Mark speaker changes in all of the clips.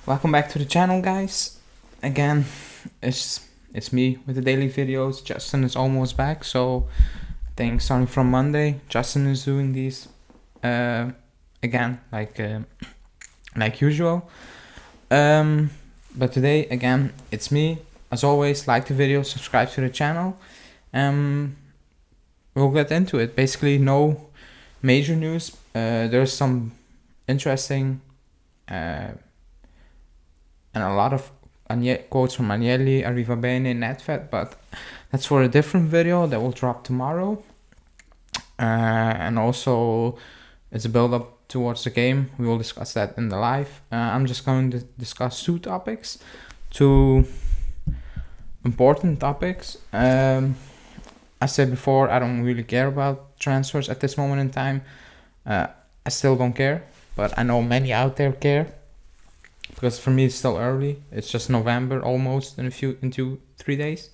Speaker 1: Welcome back to the channel, guys. Again, it's me with the daily videos. Justin is almost back, so I think starting from Monday, Justin is doing these again, like usual. But today, again, it's me. As always, like the video, subscribe to the channel. We'll get into it. Basically, no major news. There's some interesting and a lot of quotes from Agnelli, Arriva Bene, Netfed, but that's for a different video that will drop tomorrow. And also, it's a build-up towards the game. We will discuss that in the live. I'm just going to discuss two important topics. I said before, I don't really care about transfers at this moment in time. I still don't care, but I know many out there care. Because for me it's still early. It's just November almost in 3 days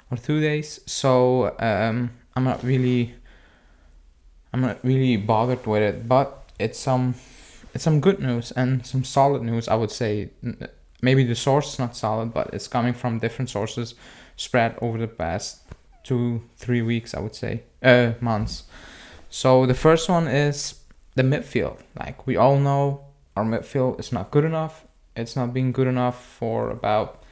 Speaker 1: or 2 days. So I'm not really bothered with it. But it's some good news and some solid news, I would say. Maybe the source is not solid, but it's coming from different sources spread over the past 2-3 weeks, I would say, months. So the first one is the midfield. Like we all know, our midfield is not good enough. It's not been good enough for about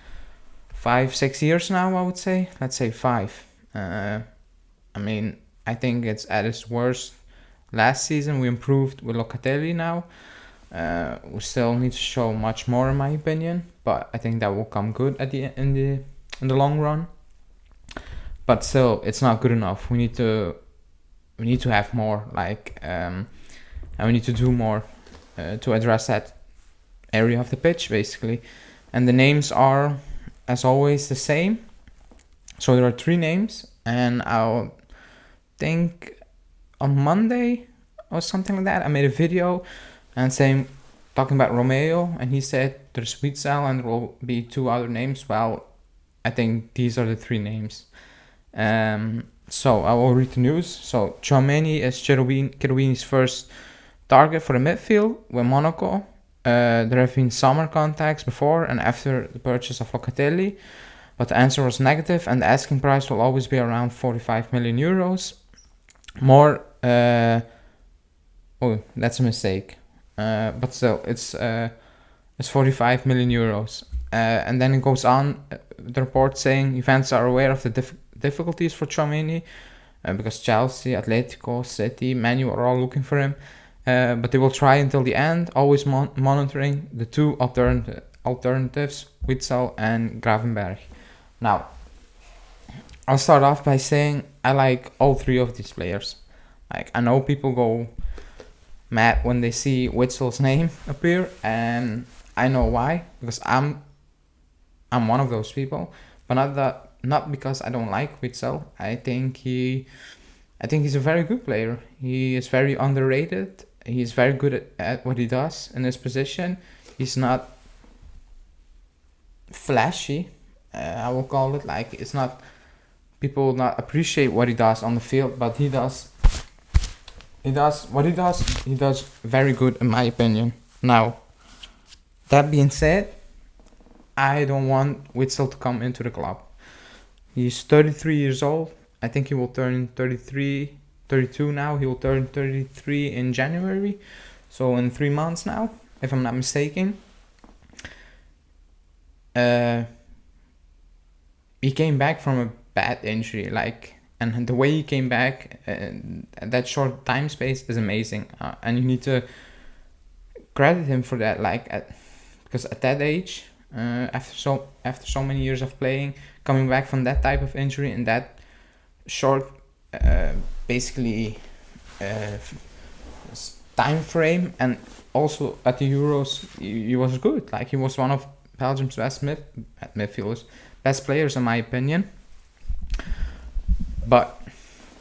Speaker 1: 5-6 years now, I would say. Let's say 5. I think it's at its worst last season. We improved with Locatelli now. We still need to show much more, in my opinion, but I think that will come good at in the long run. But still, it's not good enough. We need to have more, and we need to do more to address that area of the pitch, basically. And the names are, as always, the same. So there are 3 names, and I'll think on Monday or something like that, I made a video and talking about Romeo, and he said there's Witsel and there will be 2 other names. Well, I think these are the 3 names. So I will read the news. So Tchouameni is Cherubini's first target for the midfield with Monaco. There have been summer contacts before and after the purchase of Locatelli, but the answer was negative, and the asking price will always be around 45 million euros. More, that's a mistake. But still, it's 45 million euros. And then it goes on, the report saying Juventus are aware of the difficulties for Tchouameni, because Chelsea, Atletico, City, Man U are all looking for him. But they will try until the end, always monitoring the 2 alternatives, Witsel and Gravenberch. Now, I'll start off by saying I like all 3 of these players. Like, I know people go mad when they see Witsel's name appear, and I know why, because I'm one of those people. But not because I don't like Witsel. I think he's a very good player. He is very underrated. He's very good at what he does in his position. He's not flashy, I will call it. Like, it's not, people not appreciate what he does on the field, but he does very good, in my opinion. Now, that being said, I don't want Witsel to come into the club. He's 33 years old. I think he will turn 32 now. He will turn 33 in January. So in 3 months now, if I'm not mistaken. He came back from a bad injury, and the way he came back at that short time space is amazing. And you need to credit him for that, because at that age, after so many years of playing, coming back from that type of injury in that short time frame, and also at the Euros he was good. Like, he was one of Belgium's best midfielders, best players, in my opinion. But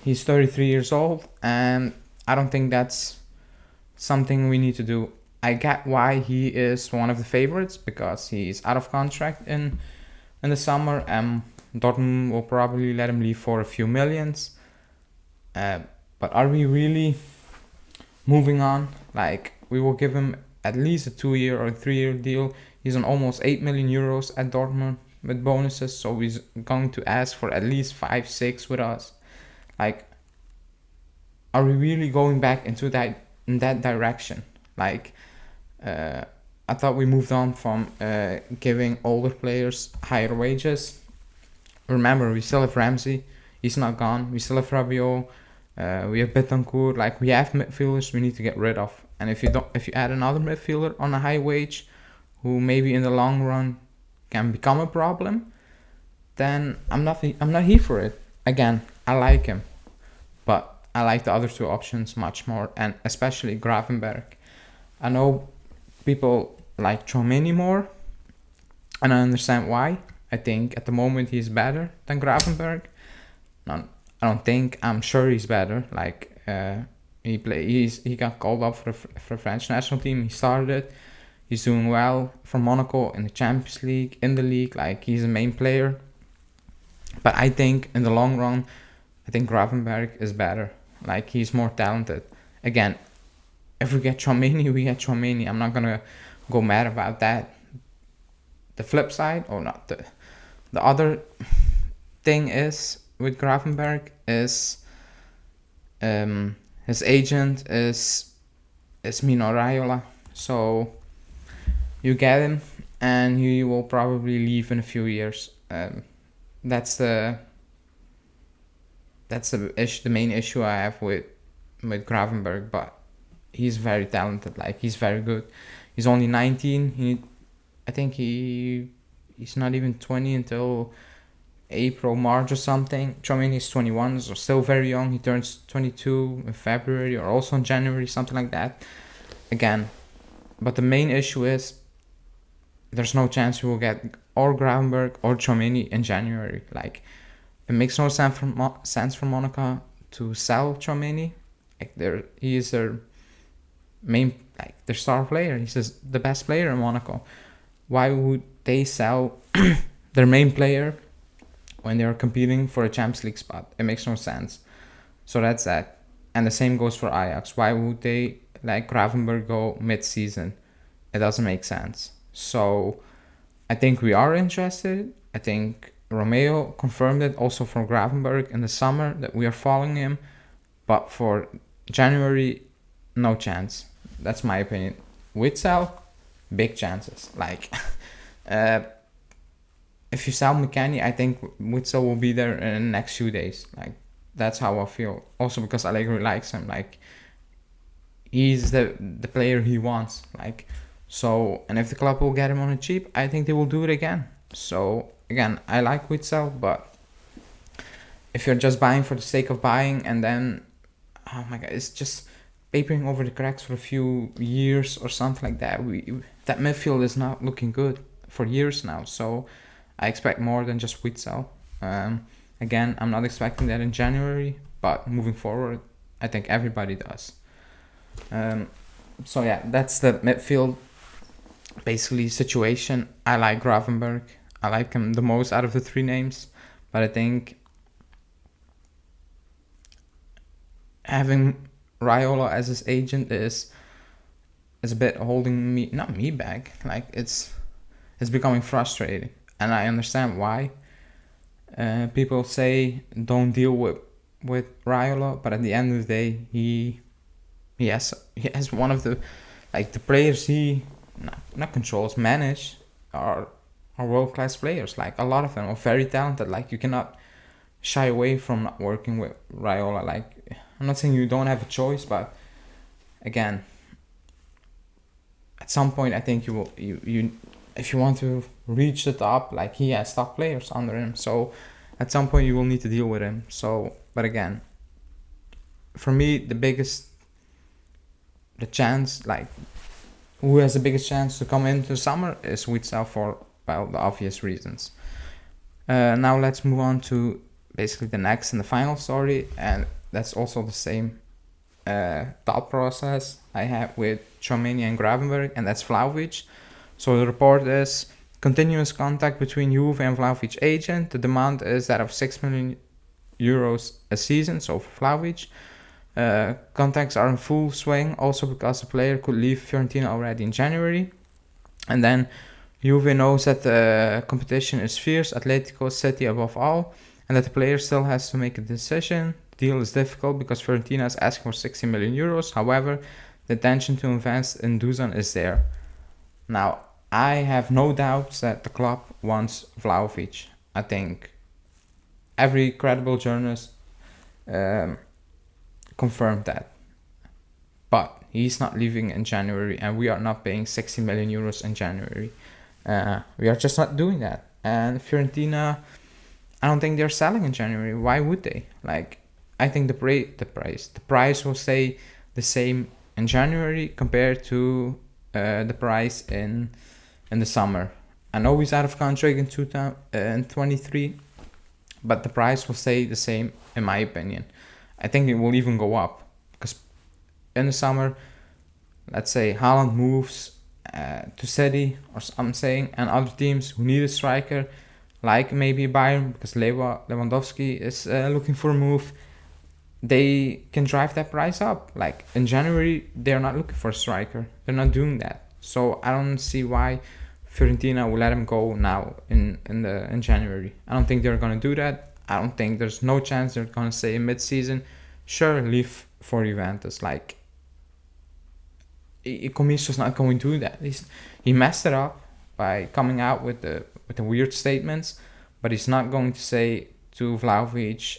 Speaker 1: he's 33 years old, and I don't think that's something we need to do. I get why he is one of the favorites, because he's out of contract in the summer, and Dortmund will probably let him leave for a few millions. But are we really moving on? Like, we will give him at least a 2-year or 3-year deal. He's on almost 8 million euros at Dortmund with bonuses, so he's going to ask for at least 5-6 with us. Like, are we really going back into that direction? Like, I thought we moved on from giving older players higher wages. Remember, we still have Ramsey. He's not gone. We still have Rabiot. We have Betancourt. Like, we have midfielders we need to get rid of. And if you add another midfielder on a high wage, who maybe in the long run can become a problem, then I'm not here for it. Again, I like him, but I like the other two options much more, and especially Gravenberch. I know people like Tchouameni more, and I understand why. I think at the moment he's better than Gravenberch. I'm sure he's better. Like, he got called up for the French national team. He started. He's doing well for Monaco in the Champions League, in the league. Like, he's a main player. But I think in the long run, I think Gravenberch is better. Like, he's more talented. Again, if we get Tchouameni, we get Tchouameni. I'm not gonna go mad about that. The flip side, or not, the other thing is with Gravenberch is his agent is Mino Raiola. So you get him, and he will probably leave in a few years. That's the issue, the main issue I have with Gravenberch. But he's very talented. Like, he's very good. He's only 19. I think he's not even 20 until April, March or something. Tchouameni is 21, so still very young. He turns 22 in February, or also in January, something like that. Again, but the main issue is there's no chance we will get or Gravenberch or Tchouameni in January. Like, it makes no sense for Monaco to sell Tchouameni. Like, he is their main, like, their star player. He's the best player in Monaco. Why would they sell their main player when they're competing for a Champions League spot? It makes no sense. So that's that. And the same goes for Ajax. Why would they let Gravenberch go mid-season? It doesn't make sense. So I think we are interested. I think Romeo confirmed it also for Gravenberch in the summer that we are following him. But for January, no chance. That's my opinion. Witsel, big chances. Like, if you sell McKennie, I think Witsel will be there in the next few days. Like, that's how I feel. Also because Allegri likes him. Like, he's the player he wants. Like, so, and if the club will get him on a cheap, I think they will do it again. So again, I like Witsel, but if you're just buying for the sake of buying, and then, oh my god, it's just papering over the cracks for a few years or something like that. That midfield is not looking good for years now. So I expect more than just Witsel. Again, I'm not expecting that in January, but moving forward, I think everybody does. So yeah, that's the midfield basically situation. I like Gravenberch. I like him the most out of the three names, but I think having Raiola as his agent is a bit holding me, not me back. Like, it's becoming frustrating, and I understand why. People say don't deal with Raiola, but at the end of the day, he has one of the players he not controls, manage are world-class players. Like, a lot of them are very talented. Like, you cannot shy away from not working with Raiola. Like, I'm not saying you don't have a choice, but again, at some point I think you will, if you want to reach the top, like, he has top players under him, so at some point you will need to deal with him. So, but again, for me, the chance, like, who has the biggest chance to come into the summer is Witsel, for, well, the obvious reasons. Now let's move on to basically the next and the final story, and that's also the same thought process I have with Tchouameni and Gravenberch, and that's Vlahovic. So the report is continuous contact between Juve and Vlahovic agent. The demand is that of 6 million euros a season, so for Vlahovic. Contacts are in full swing, also because the player could leave Fiorentina already in January. And then Juve knows that the competition is fierce, Atletico City above all, and that the player still has to make a decision. The deal is difficult because Fiorentina is asking for 60 million euros. However, the intention to invest in Dusan is there. Now, I have no doubts that the club wants Vlahovic. I think every credible journalist confirmed that. But he's not leaving in January, and we are not paying 60 million euros in January. We are just not doing that. And Fiorentina, I don't think they're selling in January. Why would they? Like, I think the price will stay the same in January compared to the price in the summer. I know he's out of contract in 2023, but the price will stay the same in my opinion. I think it will even go up because in the summer, let's say Haaland moves to City or something, and other teams who need a striker, like maybe Bayern, because Lewandowski is looking for a move, they can drive that price up. Like in January, they're not looking for a striker. They're not doing that. So I don't see why Fiorentina will let him go now in January. I don't think they're gonna do that. I don't think there's no chance they're gonna say mid-season, sure, leave for Juventus. Like, Comiso's not going to do that. He messed it up by coming out with the weird statements, but he's not going to say to Vlahovic,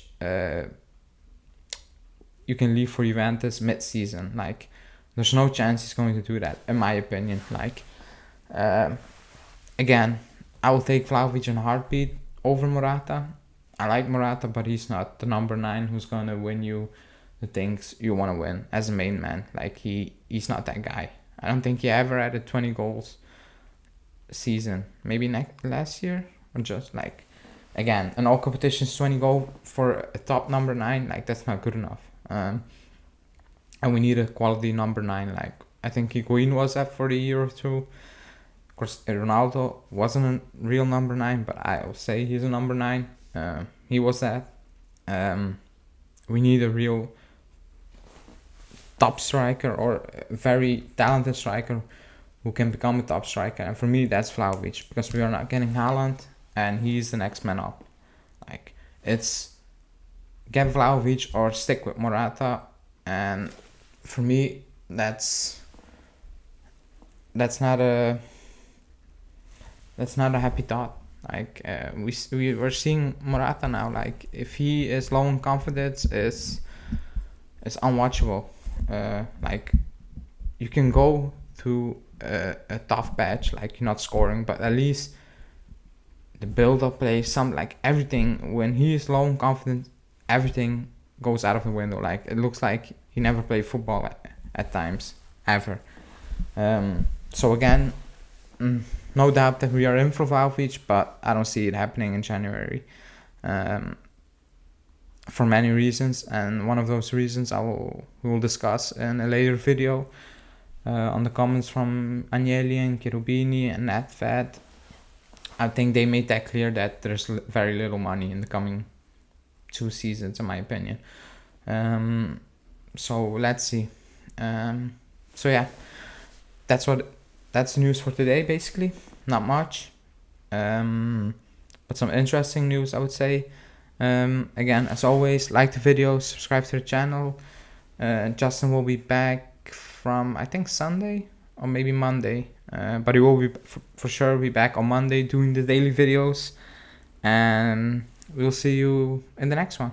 Speaker 1: you can leave for Juventus mid-season. Like, there's no chance he's going to do that, in my opinion. Like, again, I will take Vlahovic in a heartbeat over Morata. I like Morata, but he's not the number 9 who's going to win you the things you want to win as a main man. Like, he's not that guy. I don't think he ever added 20 goals a season. Maybe last year, or just like, again, in all competitions, 20 goals for a top number 9. Like, that's not good enough. And we need a quality number 9. Like, I think Higuain was that for a year or two. Of course, Ronaldo wasn't a real number 9, but I will say he's a number 9. He was that. We need a real top striker or a very talented striker who can become a top striker. And for me, that's Vlahovic, because we are not getting Haaland, and he's the next man up. Like, it's get Vlahovic or stick with Morata. And for me, that's not a happy thought. Like, we're seeing Morata now. Like, if he is low in confidence, it's unwatchable. Like, you can go to a tough patch, like you're not scoring, but at least the build-up play, like everything. When he is low in confidence, everything goes out of the window. Like, it looks like he never played football at times ever. So again, no doubt that we are in for Vlahovic, but I don't see it happening in January. For many reasons, and one of those reasons we will discuss in a later video on the comments from Agnelli and Cherubini and NetFed. I think they made that clear that there's very little money in the coming 2 seasons, in my opinion. So let's see. So yeah, that's the news for today, basically. Not much, but some interesting news, I would say. Again, as always, like the video, subscribe to the channel. Justin will be back from, I think, Sunday or maybe Monday, but he will be for sure be back on Monday doing the daily videos, and we'll see you in the next one.